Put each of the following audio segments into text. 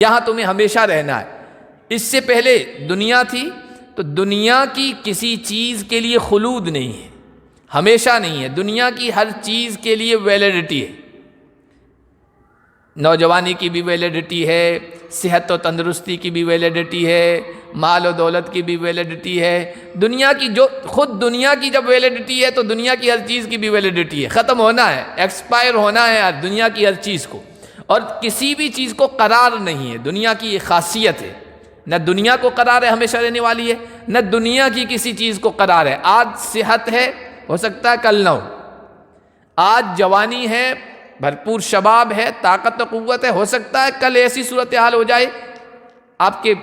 یہاں تمہیں ہمیشہ رہنا ہے۔ اس سے پہلے دنیا تھی تو دنیا کی کسی چیز کے لیے خلود نہیں ہے، ہمیشہ نہیں ہے۔ دنیا کی ہر چیز کے لیے ویلیڈیٹی ہے، نوجوانی کی بھی ویلیڈیٹی ہے، صحت و تندرستی کی بھی ویلیڈیٹی ہے، مال و دولت کی بھی ویلیڈیٹی ہے۔ دنیا کی جو خود دنیا کی جب ویلیڈیٹی ہے تو دنیا کی ہر چیز کی بھی ویلیڈیٹی ہے، ختم ہونا ہے، ایکسپائر ہونا ہے دنیا کی ہر چیز کو، اور کسی بھی چیز کو قرار نہیں ہے۔ دنیا کی ایک خاصیت ہے، نہ دنیا کو قرار ہے ہمیشہ رہنے والی ہے، نہ دنیا کی کسی چیز کو قرار ہے۔ آج صحت ہے، ہو سکتا ہے کل نہ ہو، آج جوانی ہے، بھرپور شباب ہے، طاقت و قوت ہے، ہو سکتا ہے کل ایسی صورتحال ہو جائے آپ کے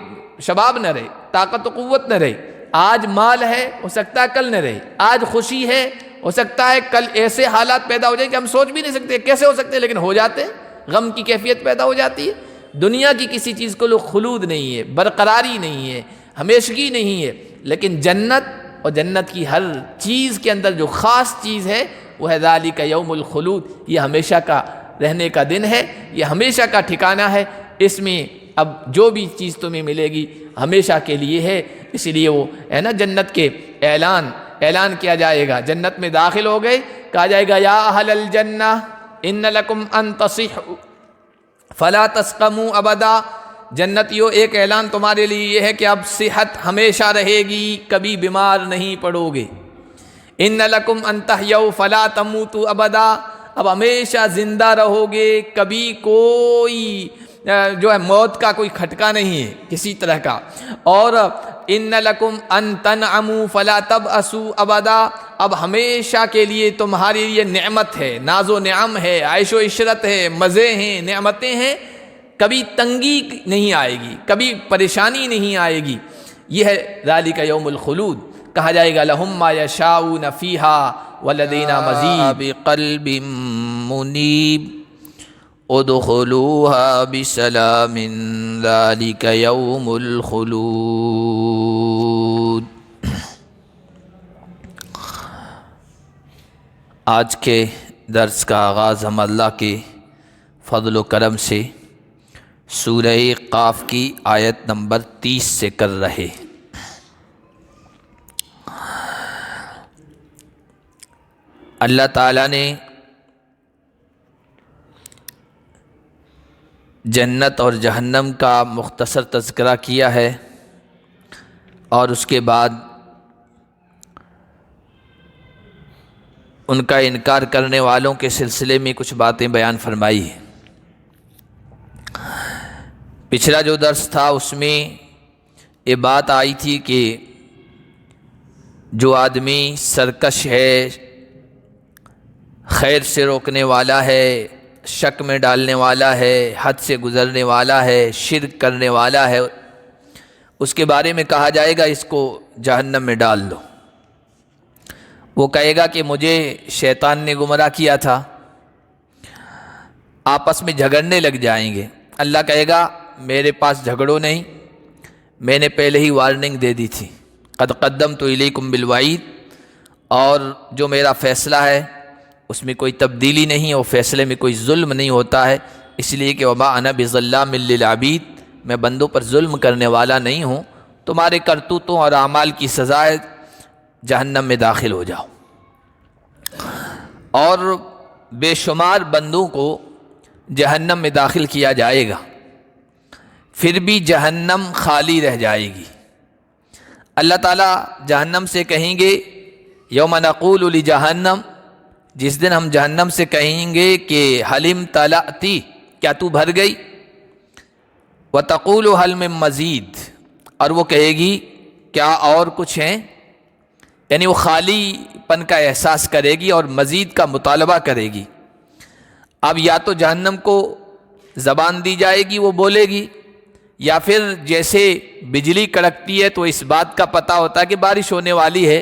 شباب نہ رہے، طاقت و قوت نہ رہے۔ آج مال ہے، ہو سکتا ہے کل نہ رہے۔ آج خوشی ہے، ہو سکتا ہے کل ایسے حالات پیدا ہو جائیں کہ ہم سوچ بھی نہیں سکتے کیسے ہو سکتے، لیکن ہو جاتے ہیں، غم کی کیفیت پیدا ہو جاتی ہے۔ دنیا کی کسی چیز کو لوگ خلود نہیں ہے، برقراری نہیں ہے، ہمیشگی نہیں ہے، لیکن جنت اور جنت کی ہر چیز کے اندر جو خاص چیز ہے وہ ہے ذالک یوم الخلود، یہ ہمیشہ کا رہنے کا دن ہے، یہ ہمیشہ کا ٹھکانہ ہے۔ اس میں اب جو بھی چیز تمہیں ملے گی ہمیشہ کے لیے ہے، اس لیے وہ ہے نا جنت کے اعلان کیا جائے گا۔ جنت میں داخل ہو گئے، کہا جائے گا یا اہل الجنہ ان لکم ان تصحوا فلا تسقموا ابدا۔ جنتیوں ایک اعلان تمہارے لیے یہ ہے کہ اب صحت ہمیشہ رہے گی، کبھی بیمار نہیں پڑو گے۔ ان لکم ان تحیوا فلا تموتوا ابدا، اب ہمیشہ زندہ رہو گے، کبھی کوئی جو ہے موت کا کوئی کھٹکا نہیں ہے کسی طرح کا۔ اور ان لکم ان تنعموا فلا تبأسوا ابدا، اب ہمیشہ کے لیے تمہارے لیے نعمت ہے، ناز و نعم ہے، عیش و عشرت ہے، مزے ہیں، نعمتیں ہیں، کبھی تنگی نہیں آئے گی، کبھی پریشانی نہیں آئے گی۔ یہ ہے ذالک یوم الخلود۔ کہا جائے گا لہم ما یشاؤون فیہا ولدینا مزید بقلب منیب ادخلوها بسلام ذالک یوم الخلود۔ آج کے درس کا آغاز ہم اللہ کے فضل و کرم سے سورہ قاف کی آیت نمبر 30 سے کر رہے۔ اللہ تعالیٰ نے جنت اور جہنم کا مختصر تذکرہ کیا ہے، اور اس کے بعد ان کا انکار کرنے والوں کے سلسلے میں کچھ باتیں بیان فرمائی ہیں۔ پچھلا جو درس تھا اس میں یہ بات آئی تھی کہ جو آدمی سرکش ہے، خیر سے روکنے والا ہے، شک میں ڈالنے والا ہے، حد سے گزرنے والا ہے، شرک کرنے والا ہے، اس کے بارے میں کہا جائے گا اس کو جہنم میں ڈال دو۔ وہ کہے گا کہ مجھے شیطان نے گمراہ کیا تھا، آپس میں جھگڑنے لگ جائیں گے۔ اللہ کہے گا میرے پاس جھگڑو نہیں، میں نے پہلے ہی وارننگ دے دی تھی، قد قدمت الیکم بالوعید، اور جو میرا فیصلہ ہے اس میں کوئی تبدیلی نہیں ہے، وہ فیصلے میں کوئی ظلم نہیں ہوتا ہے، اس لیے کہ وما انا بظلام للعبید، میں بندوں پر ظلم کرنے والا نہیں ہوں۔ تمہارے کرتوتوں اور اعمال کی سزا ہے، جہنم میں داخل ہو جاؤ۔ اور بے شمار بندوں کو جہنم میں داخل کیا جائے گا، پھر بھی جہنم خالی رہ جائے گی۔ اللہ تعالیٰ جہنم سے کہیں گے یوم نقول لجہنم، جس دن ہم جہنم سے کہیں گے کہ حل امتلأتی، کیا تو بھر گئی؟ وتقول حل من مزید، اور وہ کہے گی کیا اور کچھ ہیں؟ یعنی وہ خالی پن کا احساس کرے گی اور مزید کا مطالبہ کرے گی۔ اب یا تو جہنم کو زبان دی جائے گی، وہ بولے گی، یا پھر جیسے بجلی کڑکتی ہے تو اس بات کا پتہ ہوتا ہے کہ بارش ہونے والی ہے،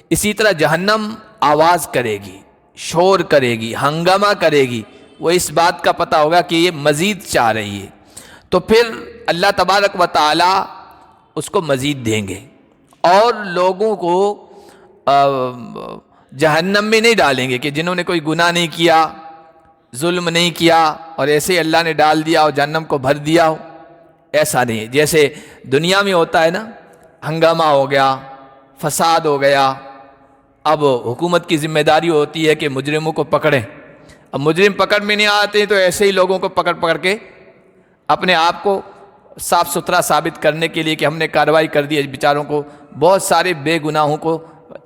اسی طرح جہنم آواز کرے گی، شور کرے گی، ہنگامہ کرے گی، وہ اس بات کا پتہ ہوگا کہ یہ مزید چاہ رہی ہے۔ تو پھر اللہ تبارک و تعالی اس کو مزید دیں گے، اور لوگوں کو جہنم میں نہیں ڈالیں گے کہ جنہوں نے کوئی گناہ نہیں کیا، ظلم نہیں کیا، اور ایسے اللہ نے ڈال دیا اور جہنم کو بھر دیا ہو۔ ایسا نہیں ہے جیسے دنیا میں ہوتا ہے نا، ہنگامہ ہو گیا، فساد ہو گیا، اب حکومت کی ذمہ داری ہوتی ہے کہ مجرموں کو پکڑیں. اب مجرم پکڑ میں نہیں آتے تو ایسے ہی لوگوں کو پکڑ کے اپنے آپ کو صاف ستھرا ثابت کرنے کے لیے کہ ہم نے کارروائی کر دی ہے، بیچاروں کو بہت سارے بے گناہوں کو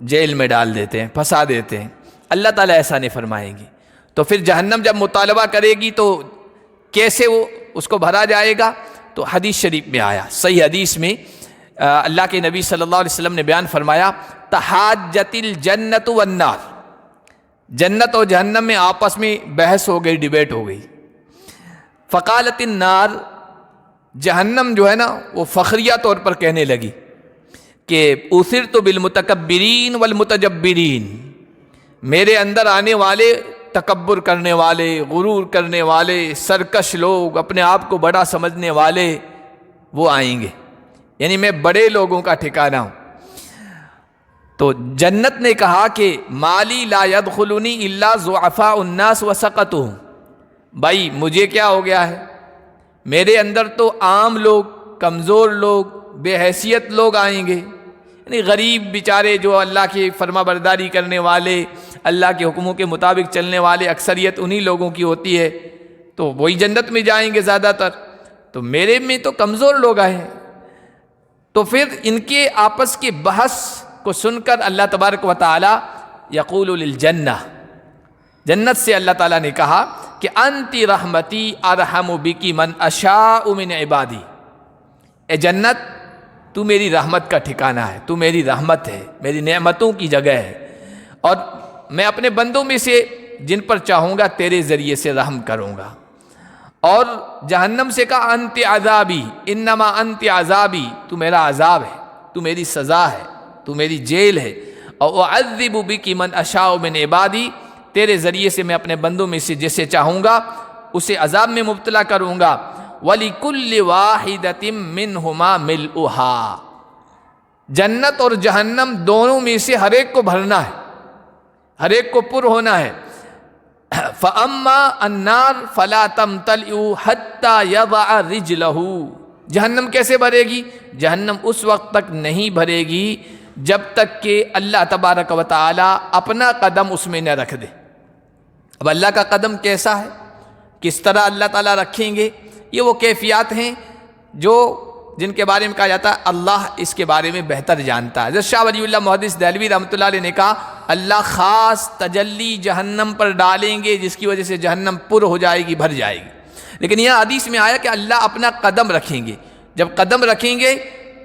جیل میں ڈال دیتے ہیں، پھنسا دیتے ہیں. اللہ تعالیٰ ایسا نہیں فرمائیں گی. تو پھر جہنم جب مطالبہ کرے گی تو کیسے وہ اس کو بھرا جائے گا؟ تو حدیث شریف میں آیا، صحیح حدیث میں اللہ کے نبی صلی اللہ علیہ وسلم نے بیان فرمایا، تحاجت الجنت والنار، جنت اور جہنم میں آپس میں بحث ہو گئی، ڈیبیٹ ہو گئی. فقالت النار، جہنم جو ہے نا وہ فخریہ طور پر کہنے لگی کہ اثرت بالمتکبرین والمتجبرین، میرے اندر آنے والے تکبر کرنے والے، غرور کرنے والے، سرکش لوگ، اپنے آپ کو بڑا سمجھنے والے وہ آئیں گے، یعنی میں بڑے لوگوں کا ٹھکانہ ہوں. تو جنت نے کہا کہ مالی لا يدخلنی الا ضعفاء الناس وسقطهم، بھائی مجھے کیا ہو گیا ہے، میرے اندر تو عام لوگ، کمزور لوگ، بے حیثیت لوگ آئیں گے، یعنی غریب بیچارے جو اللہ کی فرما برداری کرنے والے، اللہ کے حکموں کے مطابق چلنے والے، اکثریت انہی لوگوں کی ہوتی ہے، تو وہی جنت میں جائیں گے زیادہ تر. تو میرے میں تو کمزور لوگ آئے ہیں. تو پھر ان کے آپس کے بحث کو سن کر اللہ تبارک و تعالی یقول للجنہ، جنت سے اللہ تعالیٰ نے کہا کہ انتی رحمتی ارحم بکی من اشاء من عبادی، اے جنت تو میری رحمت کا ٹھکانہ ہے، تو میری رحمت ہے، میری نعمتوں کی جگہ ہے، اور میں اپنے بندوں میں سے جن پر چاہوں گا تیرے ذریعے سے رحم کروں گا. اور جہنم سے کہا انت عذابی انما انت عذابی، تو میرا عذاب ہے، تو میری سزا ہے، تو میری جیل ہے. اور اعذب بکی من اشاء من عبادی، تیرے ذریعے سے میں اپنے بندوں میں سے جسے چاہوں گا اسے عذاب میں مبتلا کروں گا. وَلِكُلِّ وَاحِدَةٍ مِّنْهُمَا مِلْءُهَا، جنت اور جہنم دونوں میں سے ہر ایک کو بھرنا ہے، ہر ایک کو پر ہونا ہے. فَأَمَّا النَّارُ فَلَا تَمْتَلِئُ حَتَّى يَضَعَ رِجْلَهُ، جہنم کیسے بھرے گی؟ جہنم اس وقت تک نہیں بھرے گی جب تک کہ اللہ تبارک و تعالی اپنا قدم اس میں نہ رکھ دے. اب اللہ کا قدم کیسا ہے، کس طرح اللہ تعالیٰ رکھیں گے، یہ وہ کیفیات ہیں جن کے بارے میں کہا جاتا ہے اللہ اس کے بارے میں بہتر جانتا ہے. حضرت شاہ ولی اللہ محدث دہلوی رحمۃ اللہ علیہ نے کہا اللہ خاص تجلی جہنم پر ڈالیں گے جس کی وجہ سے جہنم پر ہو جائے گی، بھر جائے گی. لیکن یہ حدیث میں آیا کہ اللہ اپنا قدم رکھیں گے، جب قدم رکھیں گے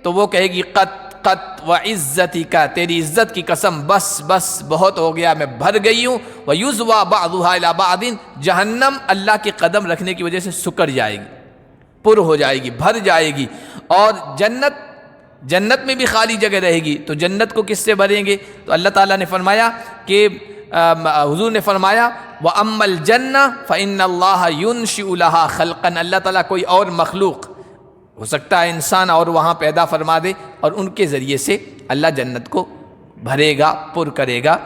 تو وہ کہے گی قط قط و عزتی کا، تیری عزت کی قسم، بس بس بہت ہو گیا، میں بھر گئی ہوں. وَيُزْوَى بَعْضُهَا إِلَى بَعْضٍ، جہنم اللہ کے قدم رکھنے کی وجہ سے سکڑ جائے گی، پر ہو جائے گی، بھر جائے گی. اور جنت میں بھی خالی جگہ رہے گی. تو جنت کو کس سے بھریں گے؟ تو اللہ تعالیٰ نے فرمایا کہ حضور نے فرمایا وَأَمَّا الْجَنَّةُ فَإِنَّ اللَّهَ يُنْشِئُ لَهَا خَلْقًا، اللہ تعالیٰ کوئی اور مخلوق، ہو سکتا ہے انسان اور وہاں پیدا فرما دے اور ان کے ذریعے سے اللہ جنت کو بھرے گا، پر کرے گا.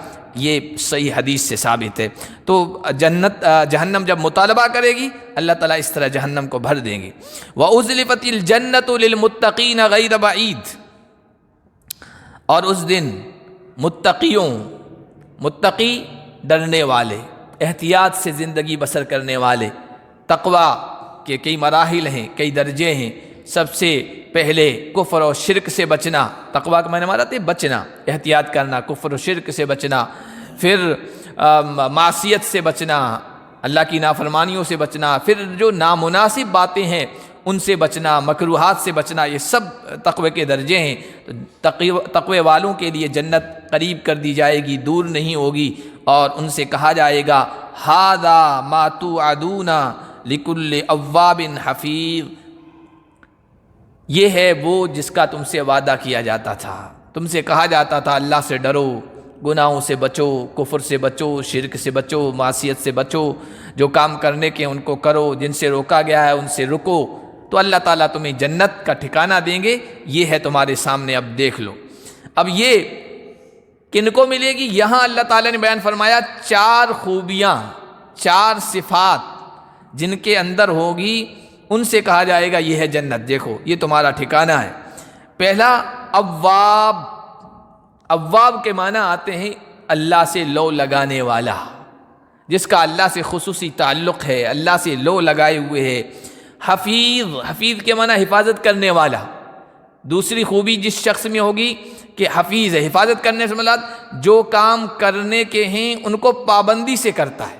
یہ صحیح حدیث سے ثابت ہے. تو جہنم جب مطالبہ کرے گی اللہ تعالیٰ اس طرح جہنم کو بھر دیں گے. وَأُزْلِفَتِ الْجَنَّةُ لِلْمُتَّقِينَ غَيْرَ بَعِيدٍ، اور اس دن متقی ڈرنے والے، احتیاط سے زندگی بسر کرنے والے، تقوی کے کئی مراحل ہیں، کئی درجے ہیں. سب سے پہلے کفر و شرک سے بچنا، تقوی کا معنی مراد ہے بچنا، احتیاط کرنا، کفر و شرک سے بچنا. پھر معصیت سے بچنا، اللہ کی نافرمانیوں سے بچنا. پھر جو نامناسب باتیں ہیں ان سے بچنا، مکروہات سے بچنا، یہ سب تقوی کے درجے ہیں. تقوی والوں کے لیے جنت قریب کر دی جائے گی، دور نہیں ہوگی، اور ان سے کہا جائے گا ھذا ما توعدون لکل اواب حفیظ، یہ ہے وہ جس کا تم سے وعدہ کیا جاتا تھا. تم سے کہا جاتا تھا اللہ سے ڈرو، گناہوں سے بچو، کفر سے بچو، شرک سے بچو، معصیت سے بچو، جو کام کرنے کے ان کو کرو، جن سے روکا گیا ہے ان سے رکو، تو اللہ تعالیٰ تمہیں جنت کا ٹھکانہ دیں گے. یہ ہے تمہارے سامنے، اب دیکھ لو. اب یہ کن کو ملے گی؟ یہاں اللہ تعالیٰ نے بیان فرمایا 4 خوبیاں، 4 صفات جن کے اندر ہوگی ان سے کہا جائے گا یہ ہے جنت، دیکھو یہ تمہارا ٹھکانہ ہے۔ پہلا اواب، اواب کے معنی آتے ہیں اللہ سے لو لگانے والا، جس کا اللہ سے خصوصی تعلق ہے، اللہ سے لو لگائے ہوئے ہے۔ حفیظ، حفیظ کے معنی حفاظت کرنے والا۔ دوسری خوبی جس شخص میں ہوگی کہ حفیظ ہے، حفاظت کرنے سے مراد جو کام کرنے کے ہیں ان کو پابندی سے کرتا ہے۔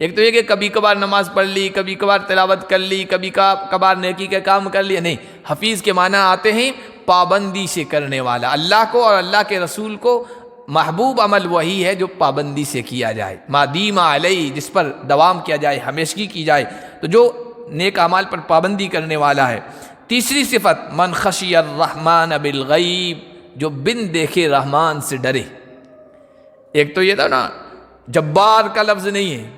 ایک تو یہ کہ کبھی کبھار نماز پڑھ لی، کبھی کبھار تلاوت کر لی، کبھی کبھار نیکی کا کام کر لیا، نہیں، حفیظ کے معنی آتے ہیں پابندی سے کرنے والا۔ اللہ کو اور اللہ کے رسول کو محبوب عمل وہی ہے جو پابندی سے کیا جائے، ما دیم علیہ، جس پر دوام کیا جائے، ہمیشگی کی جائے، تو جو نیک اعمال پر پابندی کرنے والا ہے۔ تیسری صفت من خشی الرحمن بالغیب، جو بن دیکھے رحمان سے ڈرے۔ ایک تو یہ تھا نا جبار کا لفظ نہیں ہے،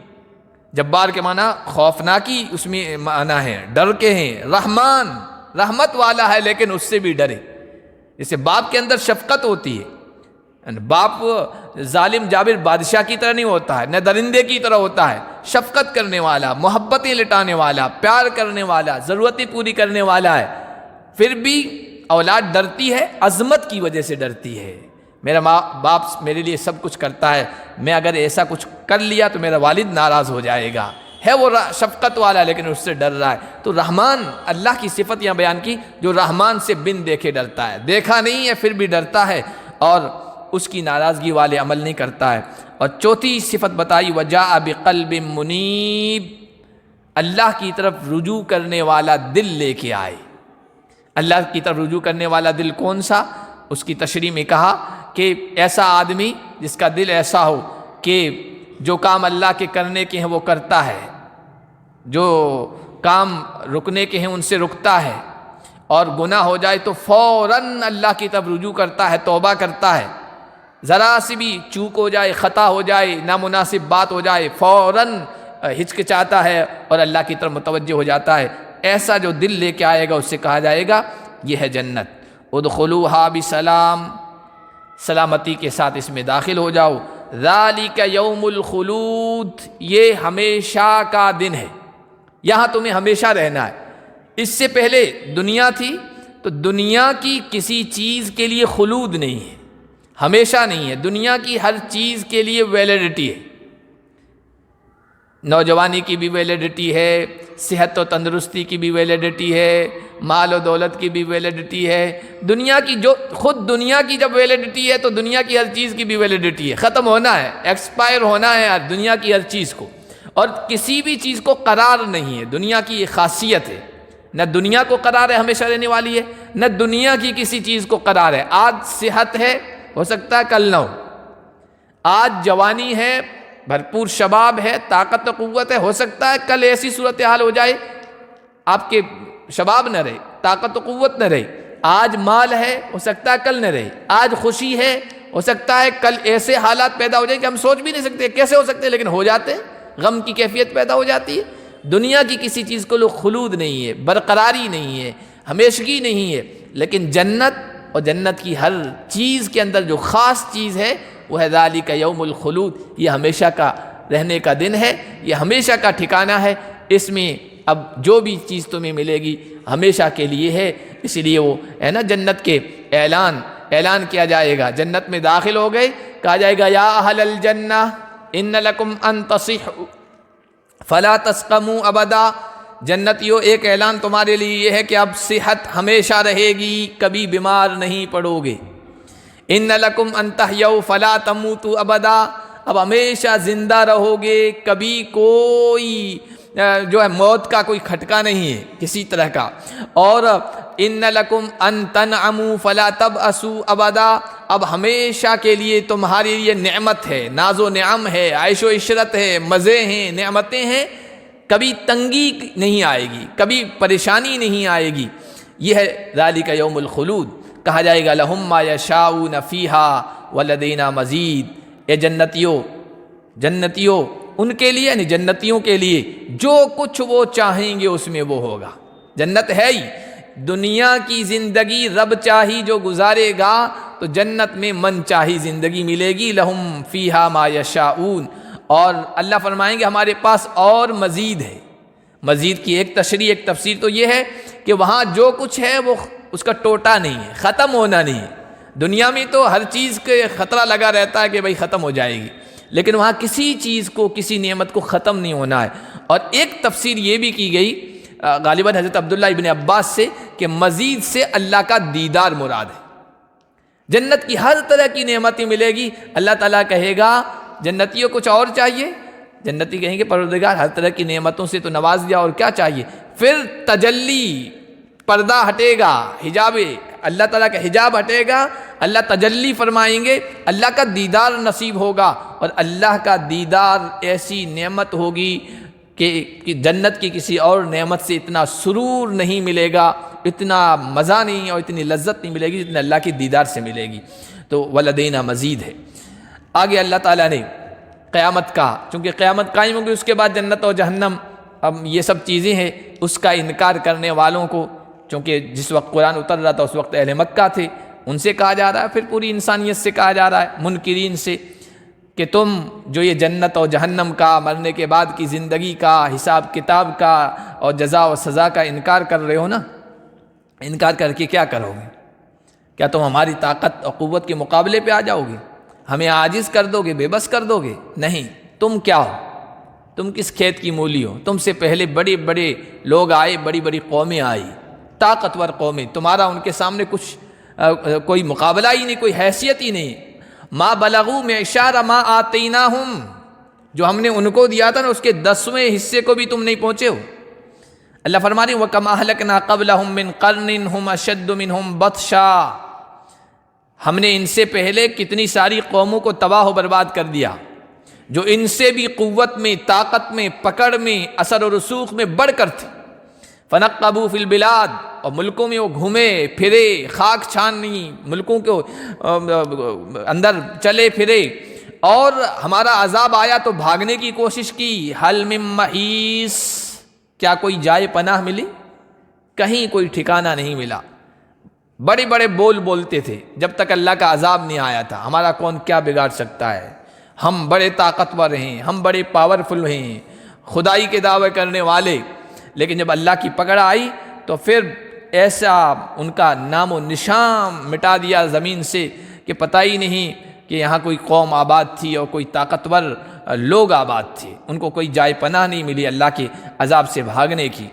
جبار کے معنی خوفناکی اس میں معنی ہے، ڈر کے ہیں۔ رحمان رحمت والا ہے لیکن اس سے بھی ڈرے، جیسے باپ کے اندر شفقت ہوتی ہے، باپ ظالم جابر بادشاہ کی طرح نہیں ہوتا ہے، نہ درندے کی طرح ہوتا ہے، شفقت کرنے والا، محبتیں لٹانے والا، پیار کرنے والا، ضرورتیں پوری کرنے والا ہے۔ پھر بھی اولاد ڈرتی ہے، عظمت کی وجہ سے ڈرتی ہے۔ میرا ماں باپ میرے لیے سب کچھ کرتا ہے، میں اگر ایسا کچھ کر لیا تو میرا والد ناراض ہو جائے گا، ہے وہ شفقت والا لیکن اس سے ڈر رہا ہے۔ تو رحمان، اللہ کی صفت یہاں بیان کی، جو رحمان سے بن دیکھے ڈرتا ہے، دیکھا نہیں ہے پھر بھی ڈرتا ہے اور اس کی ناراضگی والے عمل نہیں کرتا ہے۔ اور چوتھی صفت بتائی وجاء بقلب منیب، اللہ کی طرف رجوع کرنے والا دل لے کے آئے۔ اللہ کی طرف رجوع کرنے والا دل کون سا؟ اس کی تشریح میں کہا کہ ایسا آدمی جس کا دل ایسا ہو کہ جو کام اللہ کے کرنے کے ہیں وہ کرتا ہے، جو کام رکنے کے ہیں ان سے رکتا ہے، اور گناہ ہو جائے تو فوراً اللہ کی طرف رجوع کرتا ہے، توبہ کرتا ہے۔ ذرا سی بھی چوک ہو جائے، خطا ہو جائے، نامناسب بات ہو جائے، فوراً ہچکچاتا ہے اور اللہ کی طرف متوجہ ہو جاتا ہے۔ ایسا جو دل لے کے آئے گا اس سے کہا جائے گا یہ ہے جنت۔ ادخلوها بسلام، سلامتی کے ساتھ اس میں داخل ہو جاؤ۔ ذالک یوم الخلود، یہ ہمیشہ کا دن ہے، یہاں تمہیں ہمیشہ رہنا ہے۔ اس سے پہلے دنیا تھی تو دنیا کی کسی چیز کے لیے خلود نہیں ہے، ہمیشہ نہیں ہے۔ دنیا کی ہر چیز کے لیے ویلیڈیٹی ہے، نوجوانی کی بھی ویلیڈیٹی ہے، صحت و تندرستی کی بھی ویلیڈیٹی ہے، مال و دولت کی بھی ویلیڈیٹی ہے۔ دنیا کی جو خود دنیا کی جب ویلیڈیٹی ہے تو دنیا کی ہر چیز کی بھی ویلیڈیٹی ہے، ختم ہونا ہے، ایکسپائر ہونا ہے دنیا کی ہر چیز کو، اور کسی بھی چیز کو قرار نہیں ہے۔ دنیا کی یہ خاصیت ہے، نہ دنیا کو قرار ہے ہمیشہ رہنے والی ہے، نہ دنیا کی کسی چیز کو قرار ہے۔ آج صحت ہے، ہو سکتا ہے کل نہ ہو، آج جوانی ہے، بھرپور شباب ہے، طاقت و قوت ہے، ہو سکتا ہے کل ایسی صورتحال ہو جائے آپ کے شباب نہ رہے، طاقت و قوت نہ رہے۔ آج مال ہے، ہو سکتا ہے کل نہ رہے۔ آج خوشی ہے، ہو سکتا ہے کل ایسے حالات پیدا ہو جائیں کہ ہم سوچ بھی نہیں سکتے کیسے ہو سکتے، لیکن ہو جاتے ہیں، غم کی کیفیت پیدا ہو جاتی ہے۔ دنیا کی کسی چیز کو خلود نہیں ہے، برقراری نہیں ہے، ہمیشگی نہیں ہے، لیکن جنت اور جنت کی ہر چیز کے اندر جو خاص چیز ہے وہ ہے ذالک یوم الخلود، یہ ہمیشہ کا رہنے کا دن ہے، یہ ہمیشہ کا ٹھکانہ ہے۔ اس میں اب جو بھی چیز تمہیں ملے گی ہمیشہ کے لیے ہے، اسی لیے وہ ہے نا جنت کے اعلان کیا جائے گا۔ جنت میں داخل ہو گئے، کہا جائے گا یا اہل الجنہ ان لکم ان تصحوا فلا تسقموا ابدا۔ جنتیوں، ایک اعلان تمہارے لیے یہ ہے کہ اب صحت ہمیشہ رہے گی، کبھی بیمار نہیں پڑو گے۔ ان لکم ان تحیوا فلا تموتوا ابدا، اب ہمیشہ زندہ رہو گے، کبھی کوئی جو ہے موت کا کوئی کھٹکا نہیں ہے کسی طرح کا۔ اور ان لکم ان تنعموا فلا تبأسوا ابدا، اب ہمیشہ کے لیے تمہارے لیے نعمت ہے، ناز و نعم ہے، عیش و عشرت ہے، مزے ہیں، نعمتیں ہیں، کبھی تنگی نہیں آئے گی، کبھی پریشانی نہیں آئے گی۔ یہ ہے ذالک یوم الخلود۔ کہا جائے گا لہم ما یشاؤون فیہا ولدینا مزید، اے جنتیوں ان کے لیے، یعنی جنتیوں کے لیے جو کچھ وہ چاہیں گے اس میں وہ ہوگا۔ جنت ہے ہی، دنیا کی زندگی رب چاہی جو گزارے گا تو جنت میں من چاہی زندگی ملے گی۔ لہم فیہا ما یشاؤون، اور اللہ فرمائیں گے ہمارے پاس اور مزید ہے، مزید کی ایک تشریح، ایک تفسیر تو یہ ہے کہ وہاں جو کچھ ہے وہ اس کا ٹوٹا نہیں ہے، ختم ہونا نہیں ہے۔ دنیا میں تو ہر چیز کے خطرہ لگا رہتا ہے کہ بھئی ختم ہو جائے گی، لیکن وہاں کسی چیز کو، کسی نعمت کو ختم نہیں ہونا ہے۔ اور ایک تفسیر یہ بھی کی گئی غالباً حضرت عبداللہ ابن عباس سے کہ مزید سے اللہ کا دیدار مراد ہے۔ جنت کی ہر طرح کی نعمتیں ملے گی، اللہ تعالیٰ کہے گا جنتیوں کچھ اور چاہیے، جنتی کہیں گے پروردگار ہر طرح کی نعمتوں سے تو نواز دیا، اور کیا چاہیے؟ پھر تجلی، پردہ ہٹے گا، حجاب اللہ تعالیٰ کا حجاب ہٹے گا، اللہ تجلی فرمائیں گے، اللہ کا دیدار نصیب ہوگا، اور اللہ کا دیدار ایسی نعمت ہوگی کہ جنت کی کسی اور نعمت سے اتنا سرور نہیں ملے گا، اتنا مزہ نہیں اور اتنی لذت نہیں ملے گی جتنا اللہ کی دیدار سے ملے گی۔ تو ولدینا مزید ہے۔ آگے اللہ تعالیٰ نے قیامت کا، چونکہ قیامت قائم ہوگی، اس کے بعد جنت و جہنم، اب یہ سب چیزیں ہیں، اس کا انکار کرنے والوں کو، چونکہ جس وقت قرآن اتر رہا تھا اس وقت اہل مکہ تھے، ان سے کہا جا رہا ہے، پھر پوری انسانیت سے کہا جا رہا ہے، منکرین سے، کہ تم جو یہ جنت اور جہنم کا، مرنے کے بعد کی زندگی کا، حساب کتاب کا اور جزا و سزا کا انکار کر رہے ہو نا، انکار کر کے کیا کرو گے؟ کیا تم ہماری طاقت اور قوت کے مقابلے پہ آ جاؤ گے؟ ہمیں عاجز کر دو گے، بے بس کر دو گے؟ نہیں، تم کیا ہو؟ تم کس کھیت کی مولی ہو؟ تم سے پہلے بڑے بڑے لوگ آئے، بڑی بڑی قومیں آئی، طاقتور قومیں، تمہارا ان کے سامنے کچھ کوئی مقابلہ ہی نہیں، کوئی حیثیت ہی نہیں۔ ما بلغوا معشار ما آتیناہم، جو ہم نے ان کو دیا تھا نا اس کے 10ویں حصے کو بھی تم نہیں پہنچے ہو۔ اللہ فرما رہے ہیں وَكَمْ أَهْلَكْنَا قَبْلَهُمْ مِنْ قَرْنٍ هُمْ أَشَدُّ مِنْهُمْ بَطْشًا، ہم نے ان سے پہلے کتنی ساری قوموں کو تباہ و برباد کر دیا جو ان سے بھی قوت میں، طاقت میں، پکڑ میں، اثر و رسوخ میں بڑھ کر تھے۔ فَنَقَّبُوا فِي الْبِلَادِ، اور ملکوں میں وہ گھومے پھرے، خاک چھانی، ملکوں کے اندر چلے پھرے، اور ہمارا عذاب آیا تو بھاگنے کی کوشش کی۔ حل من محیص، کیا کوئی جائے پناہ ملی؟ کہیں کوئی ٹھکانہ نہیں ملا۔ بڑے بڑے بول بولتے تھے جب تک اللہ کا عذاب نہیں آیا تھا، ہمارا کون کیا بگاڑ سکتا ہے، ہم بڑے طاقتور ہیں، ہم بڑے پاورفل ہیں، خدائی کے دعوے کرنے والے۔ لیکن جب اللہ کی پکڑ آئی تو پھر ایسا ان کا نام و نشان مٹا دیا زمین سے کہ پتہ ہی نہیں کہ یہاں کوئی قوم آباد تھی اور کوئی طاقتور لوگ آباد تھے، ان کو کوئی جائے پناہ نہیں ملی اللہ کے عذاب سے بھاگنے کی۔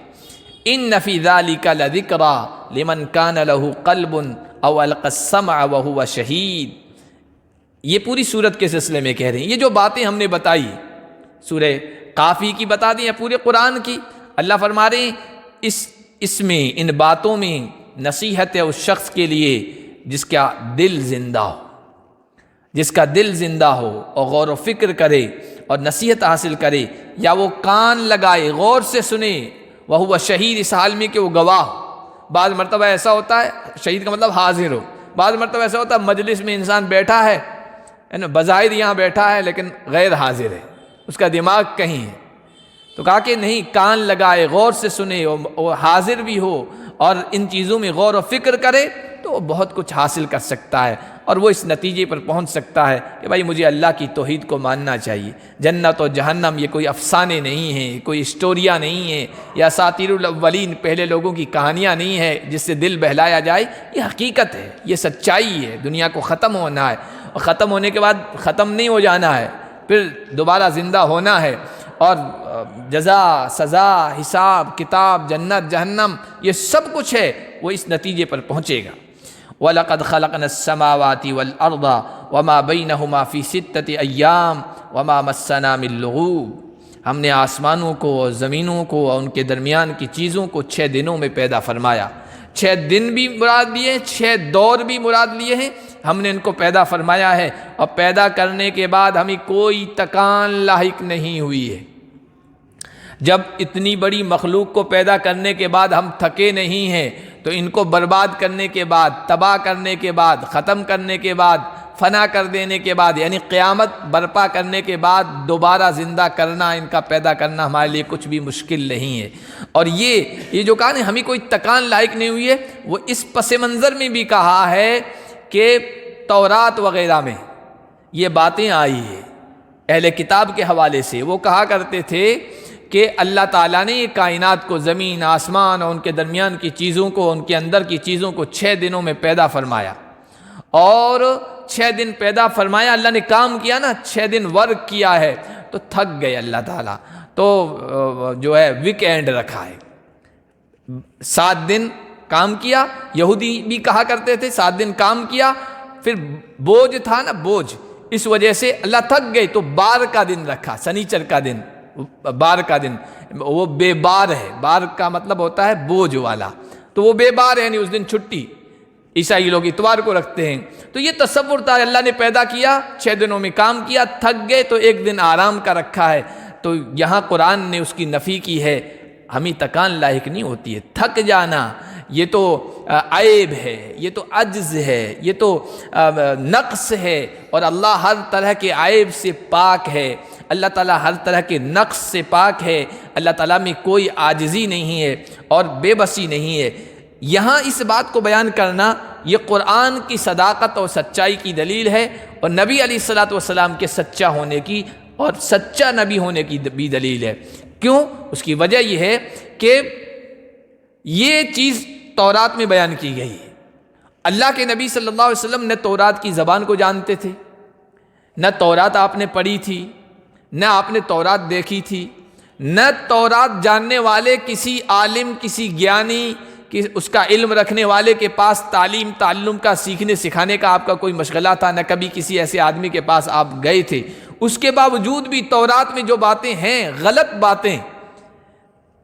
ان فی ذلک لذکری لمن کان لہ قلب او القی السمع وہو شہید، یہ پوری سورت کے سلسلے میں کہہ رہے ہیں۔ یہ جو باتیں ہم نے بتائی، سورہ قافی کی بتا دیں یا پورے قرآن کی، اللہ فرما رہے ہیں اس میں، ان باتوں میں نصیحت ہے اس شخص کے لیے جس کا دل زندہ ہو، جس کا دل زندہ ہو اور غور و فکر کرے اور نصیحت حاصل کرے، یا وہ کان لگائے غور سے سنے، وہو شہید، اس حال میں کہ وہ گواہ۔ بعض مرتبہ ایسا ہوتا ہے، شہید کا مطلب حاضر ہو، بعض مرتبہ ایسا ہوتا ہے مجلس میں انسان بیٹھا ہے، بظاہر یہاں بیٹھا ہے لیکن غیر حاضر ہے، اس کا دماغ کہیں ہے۔ تو کہا کہ نہیں، کان لگائے، غور سے سنے، وہ حاضر بھی ہو اور ان چیزوں میں غور و فکر کرے تو وہ بہت کچھ حاصل کر سکتا ہے، اور وہ اس نتیجے پر پہنچ سکتا ہے کہ بھائی مجھے اللہ کی توحید کو ماننا چاہیے۔ جنت و جہنم یہ کوئی افسانے نہیں ہیں، کوئی اسٹوریاں نہیں ہیں، یا اساطیر الاولین، پہلے لوگوں کی کہانیاں نہیں ہیں جس سے دل بہلایا جائے۔ یہ حقیقت ہے، یہ سچائی ہے۔ دنیا کو ختم ہونا ہے، اور ختم ہونے کے بعد ختم نہیں ہو جانا ہے، پھر دوبارہ زندہ ہونا ہے، اور جزا، سزا، حساب کتاب، جنت جہنم، یہ سب کچھ ہے، وہ اس نتیجے پر پہنچے گا۔ وَلَقَدْ خَلَقْنَا السَّمَاوَاتِ وَالْأَرْضَ وَمَا بَيْنَهُمَا فِي سِتَّةِ أَيَّامٍ وَمَا مَسَّنَا مِن لُغُوبٍ، ہم نے آسمانوں کو اور زمینوں کو اور ان کے درمیان کی چیزوں کو 6 دنوں میں پیدا فرمایا۔ 6 دن بھی مراد لیے، 6 دور بھی مراد لیے ہیں، ہم نے ان کو پیدا فرمایا ہے، اور پیدا کرنے کے بعد ہمیں کوئی تکان لاحق نہیں ہوئی ہے۔ جب اتنی بڑی مخلوق کو پیدا کرنے کے بعد ہم تھکے نہیں ہیں، تو ان کو برباد کرنے کے بعد، تباہ کرنے کے بعد، ختم کرنے کے بعد، فنا کر دینے کے بعد، یعنی قیامت برپا کرنے کے بعد دوبارہ زندہ کرنا، ان کا پیدا کرنا ہمارے لیے کچھ بھی مشکل نہیں ہے۔ اور یہ جو کہا نا ہمیں کوئی تکان لاحق نہیں ہوئی ہے، وہ اس پس منظر میں بھی کہا ہے کہ تورات وغیرہ میں یہ باتیں آئی ہیں۔ اہل کتاب کے حوالے سے وہ کہا کرتے تھے کہ اللہ تعالیٰ نے یہ کائنات کو، زمین آسمان اور ان کے درمیان کی چیزوں کو، ان کے اندر کی چیزوں کو 6 دنوں میں پیدا فرمایا، اور 6 دن پیدا فرمایا، اللہ نے کام کیا نا، 6 دن ورک کیا ہے، تو تھک گئے اللہ تعالیٰ، تو جو ہے ویک اینڈ رکھا ہے، 7 دن کام کیا۔ یہودی بھی کہا کرتے تھے 7 دن کام کیا، پھر بوجھ تھا نا، بوجھ، اس وجہ سے اللہ تھک گئے تو بار کا دن رکھا، سنیچر کا دن، بار کا دن، وہ بے بار ہے، بار کا مطلب ہوتا ہے بوجھ والا، تو وہ بے بار ہے، یعنی اس دن چھٹی، عیسائی لوگ اتوار کو رکھتے ہیں۔ تو یہ تصور تھا، اللہ نے پیدا کیا، 6 دنوں میں کام کیا، تھک گئے تو 1 دن آرام کا رکھا ہے۔ تو یہاں قرآن نے اس کی نفی کی ہے، ہمیں تکان لاحق نہیں ہوتی ہے، تھک جانا یہ تو عیب ہے، یہ تو عجز ہے، یہ تو نقص ہے، اور اللہ ہر طرح کے عیب سے پاک ہے، اللہ تعالیٰ ہر طرح کے نقص سے پاک ہے، اللہ تعالیٰ میں کوئی عاجزی نہیں ہے اور بے بسی نہیں ہے۔ یہاں اس بات کو بیان کرنا یہ قرآن کی صداقت اور سچائی کی دلیل ہے، اور نبی علیہ الصلاۃ والسلام کے سچا ہونے کی اور سچا نبی ہونے کی بھی دلیل ہے۔ کیوں؟ اس کی وجہ یہ ہے کہ یہ چیز تورات میں بیان کی گئی ہے۔ اللہ کے نبی صلی اللہ علیہ وسلم نہ تورات کی زبان کو جانتے تھے، نہ تورات آپ نے پڑھی تھی، نہ آپ نے تورات دیکھی تھی، نہ تورات جاننے والے کسی عالم، کسی گیانی، اس کا علم رکھنے والے کے پاس تعلم کا سیکھنے سکھانے کا آپ کا کوئی مشغلہ تھا، نہ کبھی کسی ایسے آدمی کے پاس آپ گئے تھے۔ اس کے باوجود بھی تورات میں جو باتیں ہیں، غلط باتیں،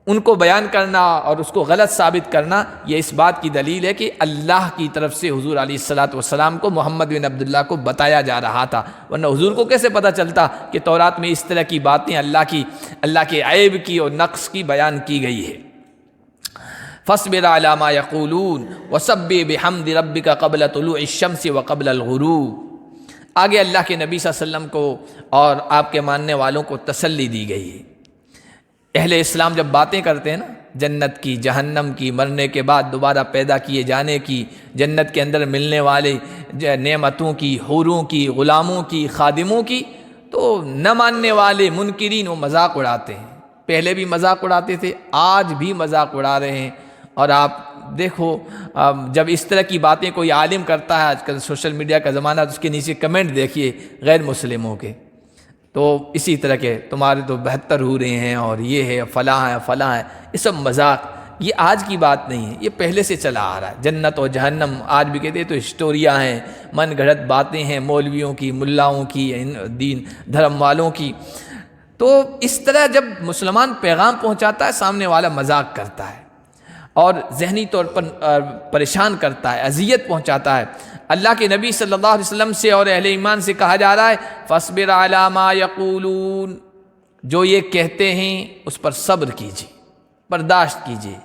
ان کو بیان کرنا اور اس کو غلط ثابت کرنا، یہ اس بات کی دلیل ہے کہ اللہ کی طرف سے حضور علیہ الصلاۃ والسلام کو محمد بن عبداللہ کو بتایا جا رہا تھا، ورنہ حضور کو کیسے پتہ چلتا کہ تورات میں اس طرح کی باتیں اللہ کے عیب کی اور نقص کی بیان کی گئی ہے۔ فاصبر علی ما یقولون وسبح بحمد ربک قبل طلوع الشمس وقبل الغروب۔ آگے اللہ کے نبی صلی اللہ علیہ وسلم کو اور آپ کے ماننے والوں کو تسلی دی گئی ہے۔ اہل اسلام جب باتیں کرتے ہیں نا، جنت کی، جہنم کی، مرنے کے بعد دوبارہ پیدا کیے جانے کی، جنت کے اندر ملنے والے نعمتوں کی، حوروں کی، غلاموں کی، خادموں کی، تو نہ ماننے والے منکرین وہ مذاق اڑاتے ہیں۔ پہلے بھی مذاق اڑاتے تھے، آج بھی مذاق اڑا رہے ہیں۔ اور آپ دیکھو، جب اس طرح کی باتیں کوئی عالم کرتا ہے، آج کل سوشل میڈیا کا زمانہ، تو اس کے نیچے کمنٹ دیکھیے غیر مسلموں کے، تو اسی طرح کے تمہارے تو 72 ہو رہے ہیں، اور یہ ہے، فلاں ہے، فلاں ہے، یہ سب مذاق، یہ آج کی بات نہیں ہے، یہ پہلے سے چلا آ رہا ہے۔ جنت اور جہنم آج بھی کہتے ہیں تو ہسٹوریاں ہیں، من گھڑت باتیں ہیں، مولویوں کی، ملاؤں کی، دین دھرم والوں کی۔ تو اس طرح جب مسلمان پیغام پہنچاتا ہے، سامنے والا مذاق کرتا ہے اور ذہنی طور پر پریشان کرتا ہے، اذیت پہنچاتا ہے۔ اللہ کے نبی صلی اللہ علیہ وسلم سے اور اہل ایمان سے کہا جا رہا ہے فاصبر علی ما یقولون، جو یہ کہتے ہیں اس پر صبر کیجیے، برداشت کیجیے،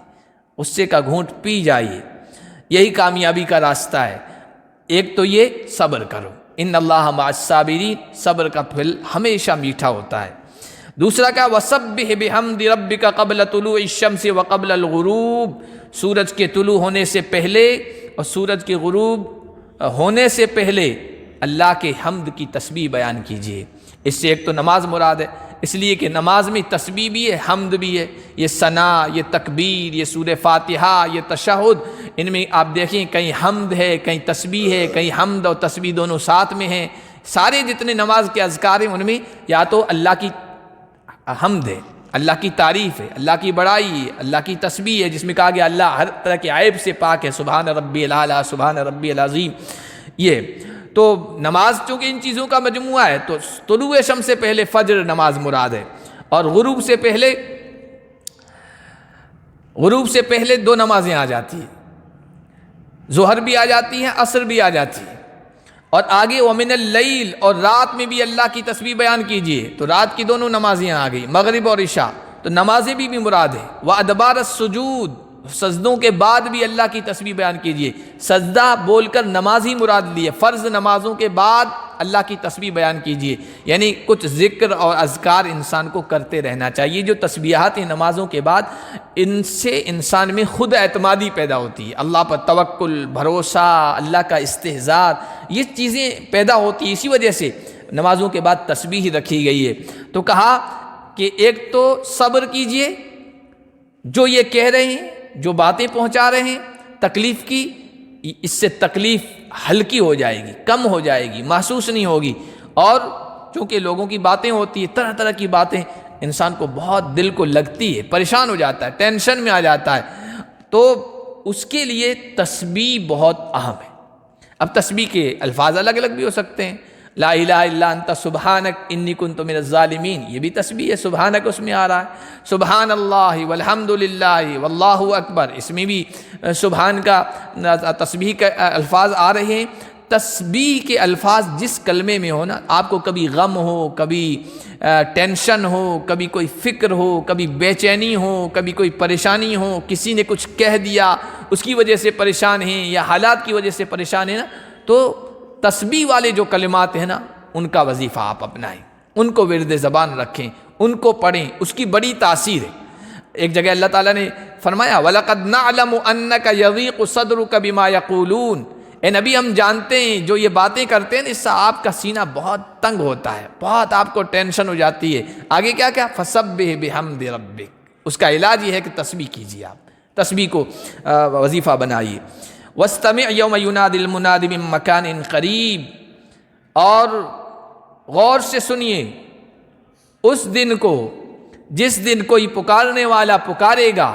غصے کا گھونٹ پی جائیے، یہی کامیابی کا راستہ ہے۔ ایک تو یہ صبر کرو، ان اللہ مع الصابرین، صبر کا پھل ہمیشہ میٹھا ہوتا ہے۔ دوسرا کیا، وسبح بحمد ربک قبل طلوع الشمس وقبل الغروب، سورج کے طلوع ہونے سے پہلے اور سورج کے غروب ہونے سے پہلے اللہ کے حمد کی تسبیح بیان کیجیے۔ اس سے ایک تو نماز مراد ہے، اس لیے کہ نماز میں تسبیح بھی ہے، حمد بھی ہے، یہ ثنا، یہ تکبیر، یہ سورہ فاتحہ، یہ تشہد، ان میں آپ دیکھیں کہیں حمد ہے، کہیں تسبیح ہے، کہیں حمد اور تسبیح دونوں ساتھ میں ہیں۔ سارے جتنے نماز کے اذکار ہیں ان میں یا تو اللہ کی حمد ہے، اللہ کی تعریف ہے، اللہ کی بڑائی ہے، اللہ کی تسبیح ہے، جس میں کہا گیا اللہ ہر طرح کے عیب سے پاک ہے، سبحان ربی الاعلیٰ، سبحان ربی العظیم۔ یہ تو نماز چونکہ ان چیزوں کا مجموعہ ہے، تو طلوع شمس سے پہلے فجر نماز مراد ہے، اور غروب سے پہلے 2 نمازیں آ جاتی ہیں، ظہر بھی آ جاتی ہیں، عصر بھی آ جاتی ہے، اور آگے ومن اللیل، اور رات میں بھی اللہ کی تسبیح بیان کیجیے، تو رات کی دونوں نمازیں آ گئی، مغرب اور عشاء، تو نمازیں بھی مراد ہے۔ وادبار السجود، سجدوں کے بعد بھی اللہ کی تسبیح بیان کیجیے، سجدہ بول کر نماز ہی مراد لیے، فرض نمازوں کے بعد اللہ کی تسبیح بیان کیجیے، یعنی کچھ ذکر اور اذکار انسان کو کرتے رہنا چاہیے۔ جو تسبیحات ہیں نمازوں کے بعد، ان سے انسان میں خود اعتمادی پیدا ہوتی ہے، اللہ پر توکل، بھروسہ، اللہ کا استحضار، یہ چیزیں پیدا ہوتی ہیں، اسی وجہ سے نمازوں کے بعد تسبیح رکھی گئی ہے۔ تو کہا کہ ایک تو صبر کیجئے، جو یہ کہہ رہے ہیں، جو باتیں پہنچا رہے ہیں تکلیف کی، اس سے تکلیف ہلکی ہو جائے گی، کم ہو جائے گی، محسوس نہیں ہوگی۔ اور چونکہ لوگوں کی باتیں ہوتی ہیں، طرح طرح کی باتیں، انسان کو بہت دل کو لگتی ہے، پریشان ہو جاتا ہے، ٹینشن میں آ جاتا ہے، تو اس کے لیے تسبیح بہت اہم ہے۔ اب تسبیح کے الفاظ الگ الگ بھی ہو سکتے ہیں، لا الہ الا انت سبحانک انی کنت من الظالمین، یہ بھی تسبیح ہے، سبحانک اس میں آ رہا ہے، سبحان اللہ والحمد للہ واللہ اکبر، اس میں بھی سبحان کا تسبیح کے الفاظ آ رہے ہیں۔ تسبیح کے الفاظ جس کلمے میں ہو نا، آپ کو کبھی غم ہو، کبھی ٹینشن ہو، کبھی کوئی فکر ہو، کبھی بے چینی ہو، کبھی کوئی پریشانی ہو، کسی نے کچھ کہہ دیا اس کی وجہ سے پریشان ہیں، یا حالات کی وجہ سے پریشان ہیں نا، تو تسبیح والے جو کلمات ہیں نا، ان کا وظیفہ آپ اپنائیں، ان کو ورد زبان رکھیں، ان کو پڑھیں، اس کی بڑی تاثیر ہے۔ ایک جگہ اللہ تعالیٰ نے فرمایا وَلَقَدْ نَعْلَمُ أَنَّكَ يَضِيقُ صَدْرُكَ بِمَا يَقُولُونَ، اے نبی ہم جانتے ہیں جو یہ باتیں کرتے ہیں اس سے آپ کا سینہ بہت تنگ ہوتا ہے، بہت آپ کو ٹینشن ہو جاتی ہے۔ آگے کیا کیا؟ فَسَبِّحْ بِحَمْدِ رَبِّكَ، اس کا علاج یہ ہے کہ تسبیح کیجیے، آپ تسبیح کو وظیفہ بنائیے۔ وَاسْتَمِعْ يَوْمَ يُنَادِ الْمُنَادِ مِن مَّكَانٍ قَرِيبٍ، اور غور سے سنیے اس دن کو جس دن کوئی پکارنے والا پکارے گا،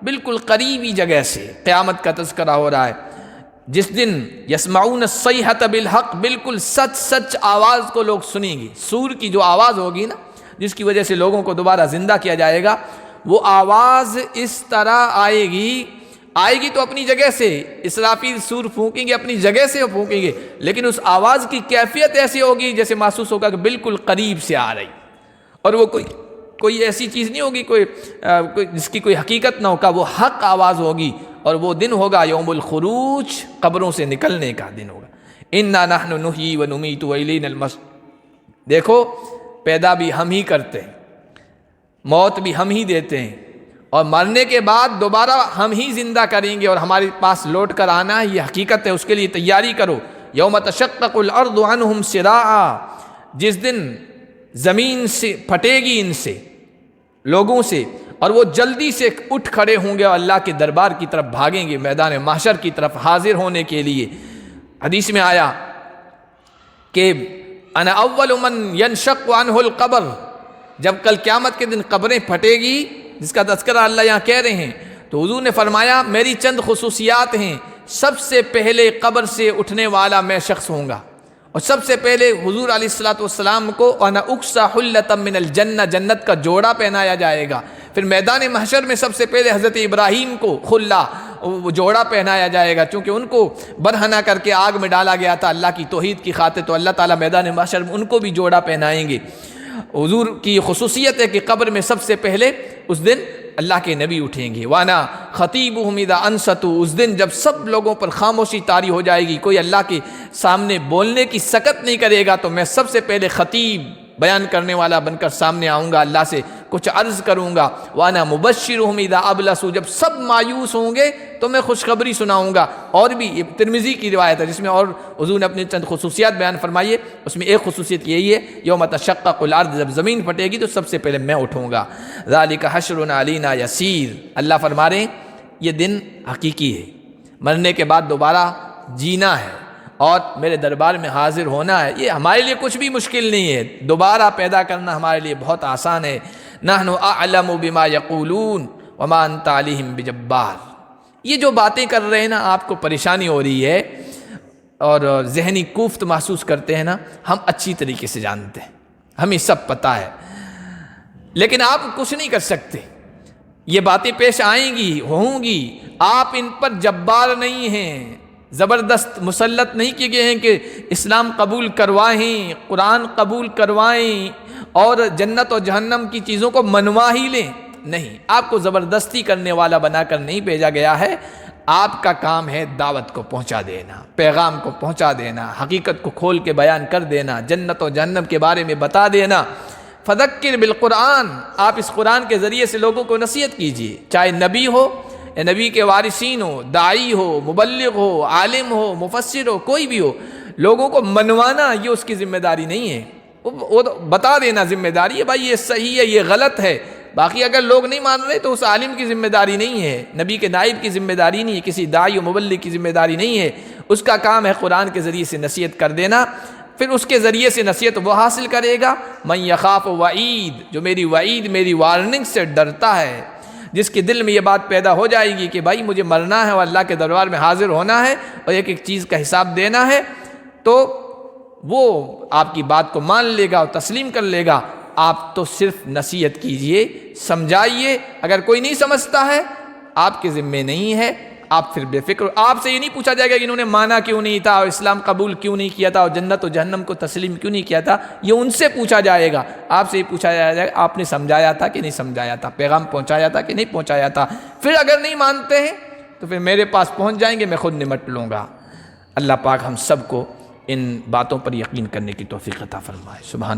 بالکل قریبی جگہ سے، قیامت کا تذکرہ ہو رہا ہے، جس دن یسمعون الصیحۃ بالحق، بالکل سچ سچ آواز کو لوگ سنیں گے، سور کی جو آواز ہوگی نا، جس کی وجہ سے لوگوں کو دوبارہ زندہ کیا جائے گا، وہ آواز اس طرح آئے گی تو اپنی جگہ سے، اسرافیل سور پھونکیں گے، اپنی جگہ سے پھونکیں گے، لیکن اس آواز کی کیفیت ایسی ہوگی جیسے محسوس ہوگا کہ بالکل قریب سے آ رہی، اور وہ کوئی ایسی چیز نہیں ہوگی، کوئی جس کی کوئی حقیقت نہ ہوگا، وہ حق آواز ہوگی، اور وہ دن ہوگا یوم الخروج، قبروں سے نکلنے کا دن ہوگا۔ انا نحن نحیی و نمیت و الینا المصیر، دیکھو پیدا بھی ہم ہی کرتے ہیں، موت بھی ہم ہی دیتے ہیں، اور مرنے کے بعد دوبارہ ہم ہی زندہ کریں گے، اور ہمارے پاس لوٹ کر آنا ہے، یہ حقیقت ہے، اس کے لیے تیاری کرو۔ یوم تشقق الارض عنہم سراعا، جس دن زمین سے پھٹے گی ان سے، لوگوں سے، اور وہ جلدی سے اٹھ کھڑے ہوں گے اور اللہ کے دربار کی طرف بھاگیں گے، میدان محشر کی طرف حاضر ہونے کے لیے۔ حدیث میں آیا کہ انا اول من ینشق عنہ القبر، جب کل قیامت کے دن قبریں پھٹے گی، جس کا تذکرہ اللہ یہاں کہہ رہے ہیں، تو حضور نے فرمایا میری چند خصوصیات ہیں، سب سے پہلے قبر سے اٹھنے والا میں شخص ہوں گا، اور سب سے پہلے حضور علیہ السلام کو انا اکسا حلۃ من الجنہ، جنت کا جوڑا پہنایا جائے گا۔ پھر میدان محشر میں سب سے پہلے حضرت ابراہیم کو خلا، وہ جوڑا پہنایا جائے گا، چونکہ ان کو برہنہ کر کے آگ میں ڈالا گیا تھا اللہ کی توحید کی خاطر، تو اللہ تعالیٰ میدان محشر میں ان کو بھی جوڑا پہنائیں گے۔ حضور کی خصوصیت ہے کہ قبر میں سب سے پہلے اس دن اللہ کے نبی اٹھیں گے۔ وانا خطیبہم اذا انصتوا، اس دن جب سب لوگوں پر خاموشی طاری ہو جائے گی، کوئی اللہ کے سامنے بولنے کی سکت نہیں کرے گا، تو میں سب سے پہلے خطیب، بیان کرنے والا بن کر سامنے آؤں گا، اللہ سے کچھ عرض کروں گا۔ وانا مبشرہم اذا ابلسوا، جب سب مایوس ہوں گے تو میں خوشخبری سناؤں گا۔ اور بھی یہ ترمذی کی روایت ہے جس میں اور حضور نے اپنی چند خصوصیات بیان فرمائیے، اس میں ایک خصوصیت یہی ہے یوم تشقق الارض، جب زمین پھٹے گی تو سب سے پہلے میں اٹھوں گا۔ ذالک حشر علینا یسیر، اللہ فرما رہے ہیں یہ دن حقیقی ہے، مرنے کے بعد دوبارہ جینا ہے اور میرے دربار میں حاضر ہونا ہے، یہ ہمارے لیے کچھ بھی مشکل نہیں ہے، دوبارہ پیدا کرنا ہمارے لیے بہت آسان ہے۔ نحن اعلم بما یقولون وما انت علیہم بجبار، یہ جو باتیں کر رہے ہیں نا، آپ کو پریشانی ہو رہی ہے اور ذہنی کوفت محسوس کرتے ہیں نا، ہم اچھی طریقے سے جانتے ہیں، ہمیں سب پتہ ہے، لیکن آپ کچھ نہیں کر سکتے، یہ باتیں پیش آئیں گی، ہوں گی، آپ ان پر جبار نہیں ہیں، زبردست مسلط نہیں کیے گئے ہیں کہ اسلام قبول کروائیں، قرآن قبول کروائیں اور جنت و جہنم کی چیزوں کو منوا ہی لیں، نہیں، آپ کو زبردستی کرنے والا بنا کر نہیں بھیجا گیا ہے، آپ کا کام ہے دعوت کو پہنچا دینا، پیغام کو پہنچا دینا، حقیقت کو کھول کے بیان کر دینا، جنت و جہنم کے بارے میں بتا دینا۔ فذکر بالقرآن، آپ اس قرآن کے ذریعے سے لوگوں کو نصیحت کیجیے، چاہے نبی ہو، نبی کے وارثین ہو، داعی ہو، مبلغ ہو، عالم ہو، مفسر ہو، کوئی بھی ہو، لوگوں کو منوانا یہ اس کی ذمہ داری نہیں ہے، وہ تو بتا دینا ذمہ داری ہے، بھائی یہ صحیح ہے یہ غلط ہے۔ باقی اگر لوگ نہیں مان رہے تو اس عالم کی ذمہ داری نہیں ہے، نبی کے نائب کی ذمہ داری نہیں ہے، کسی داعی و مبلغ کی ذمہ داری نہیں ہے، اس کا کام ہے قرآن کے ذریعے سے نصیحت کر دینا۔ پھر اس کے ذریعے سے نصیحت وہ حاصل کرے گا من یخاف وعید، جو میری وعید میری وارننگ سے ڈرتا ہے، جس کے دل میں یہ بات پیدا ہو جائے گی کہ بھائی مجھے مرنا ہے اور اللہ کے دربار میں حاضر ہونا ہے اور ایک ایک چیز کا حساب دینا ہے، تو وہ آپ کی بات کو مان لے گا اور تسلیم کر لے گا۔ آپ تو صرف نصیحت کیجئے، سمجھائیے، اگر کوئی نہیں سمجھتا ہے آپ کے ذمے نہیں ہے، آپ پھر بے فکر۔ آپ سے یہ نہیں پوچھا جائے گا کہ انہوں نے مانا کیوں نہیں تھا اور اسلام قبول کیوں نہیں کیا تھا اور جنت و جہنم کو تسلیم کیوں نہیں کیا تھا، یہ ان سے پوچھا جائے گا۔ آپ سے یہ پوچھا جائے گا آپ نے سمجھایا تھا کہ نہیں سمجھایا تھا، پیغام پہنچایا تھا کہ نہیں پہنچایا تھا۔ پھر اگر نہیں مانتے ہیں تو پھر میرے پاس پہنچ جائیں گے، میں خود نمٹ لوں گا۔ اللہ پاک ہم سب کو ان باتوں پر یقین کرنے کی توفیق عطا فرمائے۔ سبحان